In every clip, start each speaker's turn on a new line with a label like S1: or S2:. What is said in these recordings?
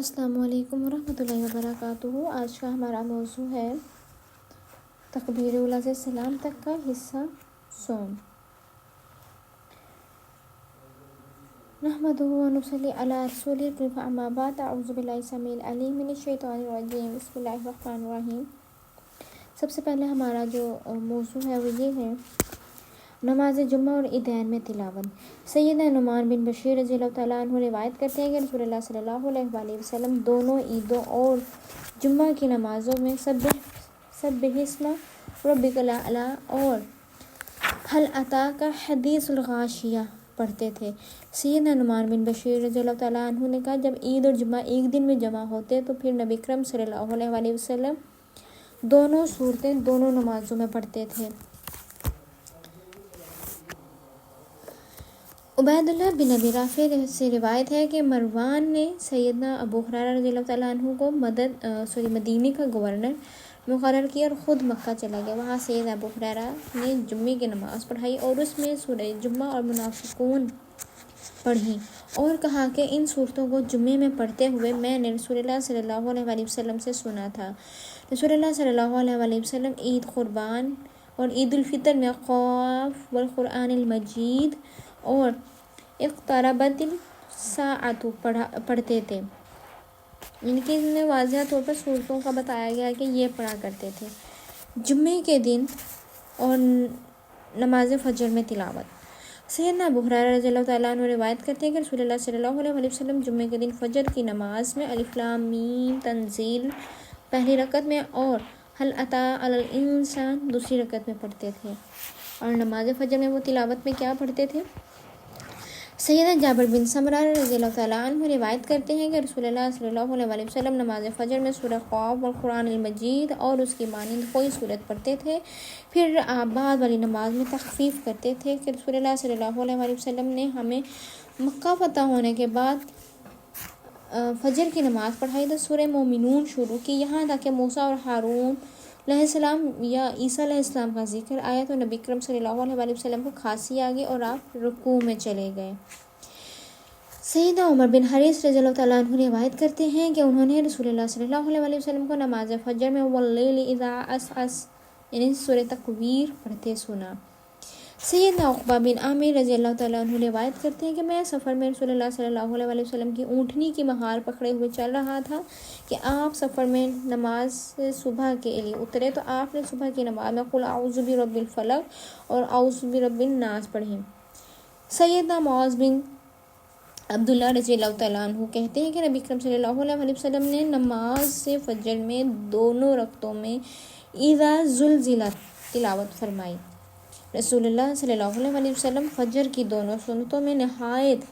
S1: السلام علیکم ورحمۃ اللہ وبرکاتہ۔ آج کا ہمارا موضوع ہے تکبیر اولیٰ سے سلام تک کا حصہ سوم۔ نحمدہ و نصلی علی رسولہ الکریم، اما بعد، اعوذ باللہ السمیع العلیم من الشیطان الرجیم، بسم اللہ الرحمن الرحیم۔ سب سے پہلے ہمارا جو موضوع ہے وہ یہ ہے نماز جمعہ اور عیدین میں تلاوت۔ سیدنا نعمان بن بشیر رضی اللہ تعالیٰ عنہ روایت کرتے ہیں کہ رسول اللہ صلی اللہ علیہ وآلہ وسلم دونوں عیدوں اور جمعہ کی نمازوں میں سبح اسم ربک الاعلی اور هل اتاک حدیث الغاشیہ پڑھتے تھے۔ سیدنا نعمان بن بشیر رضی اللہ تعالیٰ عنہ نے کہا، جب عید اور جمعہ ایک دن میں جمع ہوتے تو پھر نبی اکرم صلی اللہ علیہ وآلہ وسلم دونوں صورتیں دونوں نمازوں میں پڑھتے تھے۔ عبید اللہ بن ابی رافع سے روایت ہے کہ مروان نے سیدنا ابو ہریرہ رضی اللہ تعالیٰ عنہ کو مدینے کا گورنر مقرر کیا اور خود مکہ چلا گیا۔ وہاں سیدنا ابو ہریرہ نے جمعے کی نماز پڑھائی اور اس میں سورہ جمعہ اور منافقون پڑھی اور کہا کہ ان صورتوں کو جمعے میں پڑھتے ہوئے میں نے رسول اللہ صلی اللہ علیہ وآلہ وسلم سے سنا تھا۔ رسول اللہ صلی اللہ علیہ وآلہ وسلم عید قربان اور عید الفطر میں قاف والقرآن المجید اور اقتربت الساعۃ پڑھتے تھے۔ ان کے میں واضح طور پر صورتوں کا بتایا گیا کہ یہ پڑھا کرتے تھے۔ جمعے کے دن اور نماز فجر میں تلاوت۔ سیدنا ابو ہریرہ رضی اللہ تعالیٰ عنہ روایت کرتے ہیں کہ رسول اللہ صلی اللہ علیہ وآلہ وسلم جمعے کے دن فجر کی نماز میں الف لام میم تنزیل پہلی رکعت میں اور هل اتی علی الانسان دوسری رکعت میں پڑھتے تھے۔ اور نماز فجر میں وہ تلاوت میں کیا پڑھتے تھے؟ سیدنا جابر بن سمرہ رضی اللہ تعالیٰ عنہ روایت کرتے ہیں کہ رسول اللہ صلی اللہ علیہ وآلہ وسلم نماز فجر میں سورہ قاف والقرآن المجید اور اس کی مانند کوئی سورت پڑھتے تھے، پھر آپ بعد والی نماز میں تخفیف کرتے تھے کہ رسول اللہ صلی اللہ علیہ وآلہ وسلم نے ہمیں مکہ فتح ہونے کے بعد فجر کی نماز پڑھائی تو سورہ مومنون شروع کی، یہاں تک کہ موسیٰ اور ہارون علیہ السلام یا عیسیٰ علیہ السلام کا ذکر آیا تو نبی اکرم صلی اللہ علیہ وآلہ وسلم کو کھانسی آ گئی اور آپ رکوع میں چلے گئے۔ سیدنا عمر بن حریث رضی اللہ تعالیٰ عنہ روایت کرتے ہیں کہ انہوں نے رسول اللہ صلی اللہ علیہ وآلہ وسلم کو نماز فجر میں واللیل اذا عسعس یعنی سورہ تکویر پڑھتے سنا۔ سیدنا عقبہ بن عامر رضی اللہ تعالیٰ عنہ روایت کرتے ہیں کہ میں سفر میں رسول اللہ صلی اللہ علیہ وآلہ وسلم کی اونٹنی کی مہار پکڑے ہوئے چل رہا تھا کہ آپ سفر میں نماز صبح کے لیے اترے تو آپ نے صبح کی نماز میں قل اعوذ برب الفلق اور اعوذ برب الناس پڑھی۔ سیدنا معاذ بن عبداللہ رضی اللہ تعالیٰ عنہ کہتے ہیں کہ نبی اکرم صلی اللہ علیہ وآلہ وسلم نے نماز سے فجر میں دونوں رکعتوں میں اذا زلزلت تلاوت فرمائی۔ رسول اللہ صلی اللہ علیہ وآلہ وسلم فجر کی دونوں سنتوں میں نہایت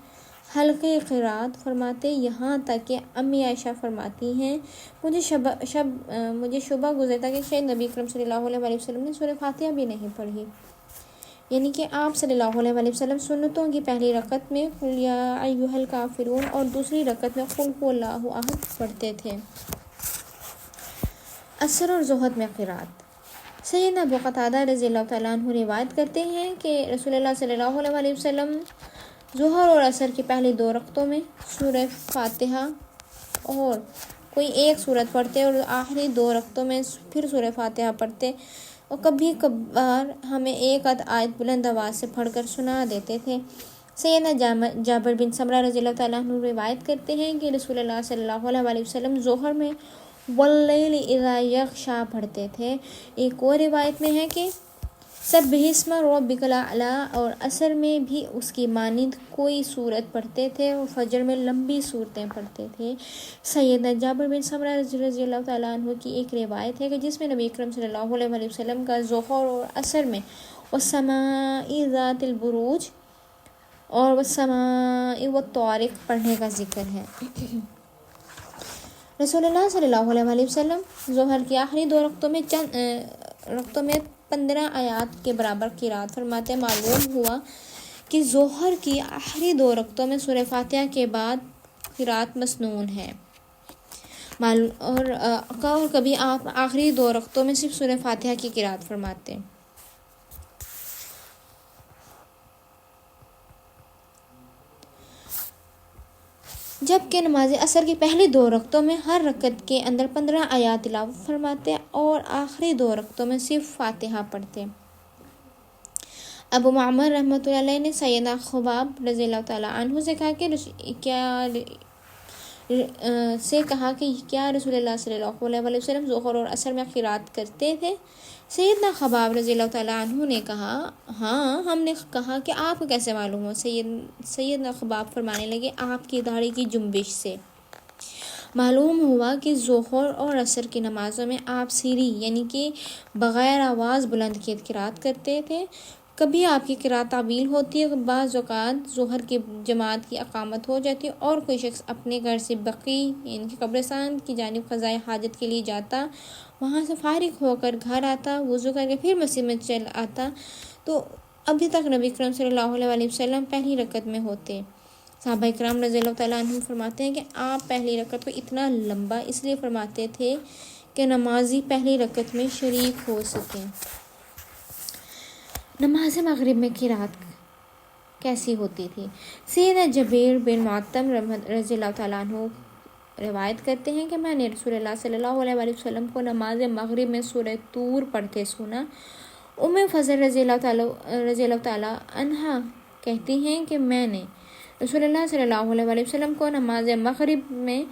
S1: ہلکی قرات فرماتے، یہاں تک کہ امی عائشہ فرماتی ہیں مجھے شبہ گزرتا کہ شاید نبی اکرم صلی اللہ علیہ وآلہ وسلم نے سورہ فاتحہ بھی نہیں پڑھی، یعنی کہ آپ صلی اللہ علیہ وآلہ وسلم سنتوں کی پہلی رکعت میں قل یا ایھا الکافرون اور دوسری رکعت میں قل ھو اللہ احد پڑھتے تھے۔ عصر اور ظہر میں قرات۔ سیدنا ابو قتادہ رضی اللہ تعالیٰ عنہ روایت کرتے ہیں کہ رسول اللہ صلی اللہ علیہ وآلہ وسلم ظہر اور عصر کی پہلی دو رکعتوں میں سورہ فاتحہ اور کوئی ایک سورت پڑھتے اور آخری دو رکعتوں میں پھر سورہ فاتحہ پڑھتے اور کبھی کبھار ہمیں ایک آیت بلند آواز سے پڑھ کر سنا دیتے تھے۔ سیدنا جابر بن سمرہ رضی اللہ تعالیٰ عنہ روایت کرتے ہیں کہ رسول اللہ صلی اللہ علیہ وآلہ وسلم ظہر میں واللیل اذا یغشی پڑھتے تھے۔ ایک اور روایت میں ہے کہ سبح اسم ربک الاعلی اور عصر میں بھی اس کی مانند کوئی سورت پڑھتے تھے اور فجر میں لمبی سورتیں پڑھتے تھے۔ سیدنا جابر بن سمرہ رضی اللہ تعالیٰ عنہ کی ایک روایت ہے کہ جس میں نبی اکرم صلی اللہ علیہ وآلہ وسلم کا ظہر اور عصر میں والسماء ذات البروج اور والسماء والطارق پڑھنے کا ذکر ہے۔ رسول اللہ صلی اللہ علیہ وآلہ وسلم ظہر کی آخری دو رکعتوں میں 15 آیات کے برابر قرات فرماتے۔ معلوم ہوا کہ ظہر کی آخری دو رکعتوں میں سورہ فاتحہ کے بعد قرات مسنون ہے اور کبھی آپ آخری دو رکعتوں میں صرف سورہ فاتحہ کی قرات فرماتے۔ جبکہ نماز عصر کی پہلی 2 رکعتوں میں ہر رکعت کے اندر 15 آیات تلاوت فرماتے اور آخری 2 رکعتوں میں صرف فاتحہ پڑھتے۔ ابو معمر رحمۃ اللہ علیہ نے سیدنا خباب رضی اللہ تعالیٰ عنہ سے کہا کہ کیا رسول اللہ صلی اللہ علیہ وسلم ظہر اور عصر میں قرات کرتے تھے؟ سیدنا خباب رضی اللہ تعالیٰ عنہ نے کہا ہاں۔ ہم نے کہا کہ آپ کو کیسے معلوم ہو؟ سیدنا خباب فرمانے لگے آپ کی داڑھی کی جنبش سے معلوم ہوا کہ ظہر اور عصر کی نمازوں میں آپ سری یعنی کہ بغیر آواز بلند کیے قرات کرتے تھے۔ کبھی آپ کی قرات طویل ہوتی ہے، بعض اوقات ظہر کی جماعت کی اقامت ہو جاتی اور کوئی شخص اپنے گھر سے بقیع یعنی کہ قبرستان کی جانب قضائے حاجت کے لیے جاتا، وہاں سے فارغ ہو کر گھر آتا، وضو کر کے پھر مسجد میں چل آتا، تو ابھی تک نبی کرم صلی اللہ علیہ وسلم پہلی رکعت میں ہوتے۔ صحابہ کرام رضی اللہ تعالیٰ عنہ فرماتے ہیں کہ آپ پہلی رکعت کو اتنا لمبا اس لیے فرماتے تھے کہ نمازی پہلی رکعت میں شریک ہو سکیں۔ نماز مغرب میں قرات کیسی ہوتی تھی؟ سیدنا جبیر بن معطم رضی اللہ تعالیٰ عنہ روایت کرتے ہیں کہ میں نے رسول اللہ صلی اللہ علیہ وسلم کو نماز مغرب میں سورہ طور پڑھتے سنا۔ ام فضل رضی اللہ تعالیٰ عنہا کہتی ہیں کہ میں نے رسول اللہ صلی اللہ علیہ وسلم کو نماز مغرب میں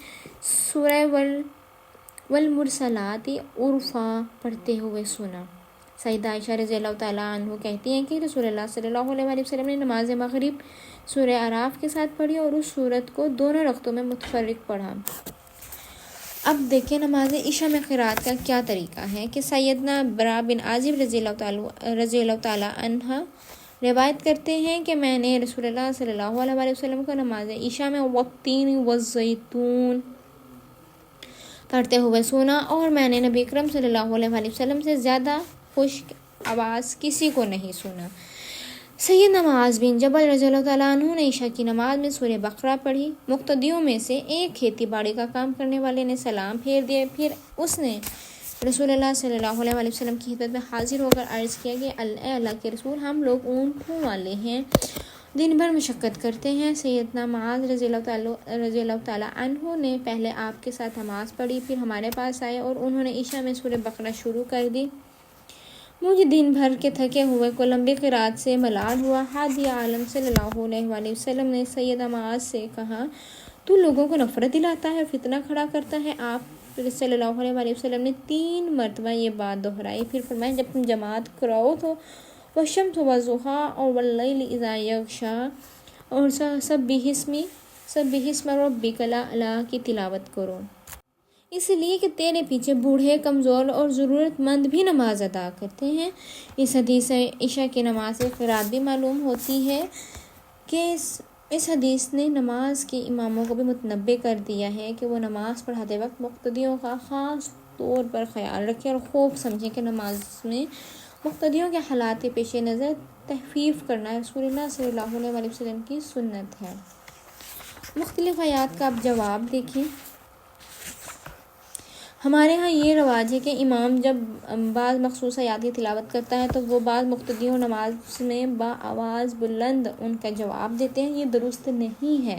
S1: سورہ والمرسلات عرفا پڑھتے ہوئے سنا۔ سیدہ عائشہ رضی اللہ تعالیٰ عنہ کہتی ہیں کہ رسول اللہ صلی اللہ علیہ وسلم نے نماز مغرب سورہ اعراف کے ساتھ پڑھی اور اس سورت کو دونوں رکعتوں میں متفرق پڑھا۔ اب دیکھیں نماز عشاء میں قرات کا کیا طریقہ ہے کہ سیدنا برا بن عازب رضی اللہ تعالیٰ عنہ روایت کرتے ہیں کہ میں نے رسول اللہ صلی اللہ علیہ وسلم کو نماز عشاء میں والتین والزیتون پڑھتے ہوئے سنا اور میں نے نبی اکرم صلی اللہ علیہ وسلم سے زیادہ خشک آواز کسی کو نہیں سنا۔ سیدنا معاذ بن جبل رضی اللہ تعالیٰ عنہ نے عشاء کی نماز میں سورہ بقرہ پڑھی۔ مقتدیوں میں سے ایک کھیتی باڑی کا کام کرنے والے نے سلام پھیر دیا، پھر اس نے رسول اللہ صلی اللہ علیہ اللہ کی خدمت میں حاضر ہو کر عرض کیا کہ اے اللہ کے رسول، ہم لوگ اونٹوں والے ہیں، دن بھر مشقت کرتے ہیں۔ سیدنا معاذ رضی اللہ تعالیٰ عنہ نے پہلے آپ کے ساتھ نماز پڑھی، پھر ہمارے پاس آئے اور انہوں نے عشاء میں سورہ بقرہ شروع کر دی۔ مجھے دن بھر کے تھکے ہوئے کو لمبی قرات سے ملال ہوا۔ ہادی عالم صلی اللہ علیہ وسلم نے سیدنا معاذ سے کہا تو لوگوں کو نفرت دلاتا ہے، فتنہ کھڑا کرتا ہے۔ آپ صلی اللہ علیہ وسلم نے 3 مرتبہ یہ بات دہرائی، پھر فرمایا جب تم جماعت کرو تو والشمس والضحیٰ اور واللیل اذا یغشیٰ اور سبح اسم ربک الاعلیٰ کی تلاوت کرو، اس لیے کہ تیرے پیچھے بوڑھے، کمزور اور ضرورت مند بھی نماز ادا کرتے ہیں۔ اس حدیث سے عشاء کی نماز کی قرات بھی معلوم ہوتی ہے کہ اس حدیث نے نماز کے اماموں کو بھی متنبہ کر دیا ہے کہ وہ نماز پڑھاتے وقت مقتدیوں کا خاص طور پر خیال رکھیں اور خوب سمجھیں کہ نماز میں مقتدیوں کے حالات کے پیش نظر تخفیف کرنا رسول اللہ صلی اللہ علیہ وسلم کی سنت ہے۔ مختلف آیات کا اب جواب دیکھیں۔ ہمارے ہاں یہ رواج ہے کہ امام جب بعض مخصوص آیات کی تلاوت کرتا ہے تو وہ بعض مقتدیوں نماز میں بآواز بلند ان کا جواب دیتے ہیں۔ یہ درست نہیں ہے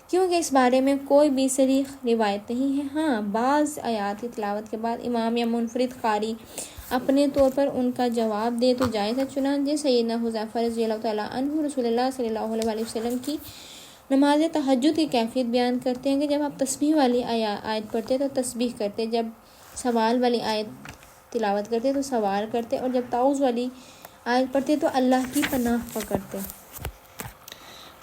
S1: کیونکہ اس بارے میں کوئی بھی صریح روایت نہیں ہے۔ ہاں، بعض آیات کی تلاوت کے بعد امام یا منفرد قاری اپنے طور پر ان کا جواب دے تو جائز ہے۔ چنانچہ سیدنا حذیفہ رضی اللہ تعالیٰ عنہ رسول اللہ صلی اللہ علیہ وسلم کی نماز تہجد کی کیفیت بیان کرتے ہیں کہ جب آپ تسبیح والی آیت پڑھتے تو تسبیح کرتے، جب سوال والی آیت تلاوت کرتے تو سوال کرتے، اور جب تعوذ والی آیت پڑھتے تو اللہ کی پناہ پکڑتے۔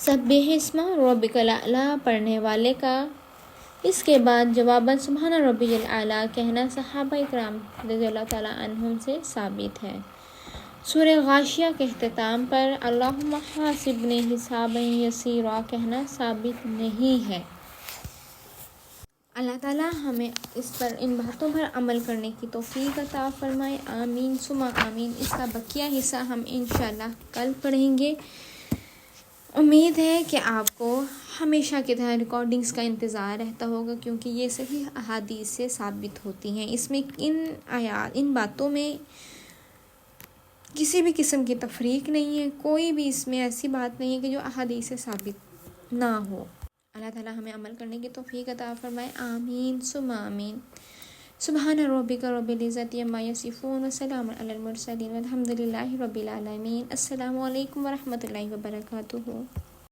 S1: سبح اسم ربک الاعلیٰ پڑھنے والے کا اس کے بعد جواباً سبحان ربی الاعلیٰ کہنا صحابہ اکرام رضی اللہ تعالیٰ عنہم سے ثابت ہے۔ سورہ غاشیہ کے اختتام پر اللہم حاسبنی حسابا یسیرا کہنا ثابت نہیں ہے۔ اللہ تعالیٰ ہمیں ان باتوں پر عمل کرنے کی توفیق عطا فرمائے، آمین ثم آمین۔ اس کا بقیہ حصہ ہم انشاءاللہ کل پڑھیں گے۔ امید ہے کہ آپ کو ہمیشہ کی طرح ریکارڈنگز کا انتظار رہتا ہوگا کیونکہ یہ صحیح احادیث سے ثابت ہوتی ہیں۔ اس میں ان باتوں میں کسی بھی قسم کی تفریق نہیں ہے، کوئی بھی اس میں ایسی بات نہیں ہے کہ جو احادیث سے ثابت نہ ہو۔ اللہ تعالیٰ ہمیں عمل کرنے کی توفیق عطا فرمائے، آمین ثم آمین۔ سبحان ربک رب العزت عما یصفون وسلام علی المرسلین والحمد للہ رب العالمین۔ السلام علیکم ورحمۃ اللہ وبرکاتہ۔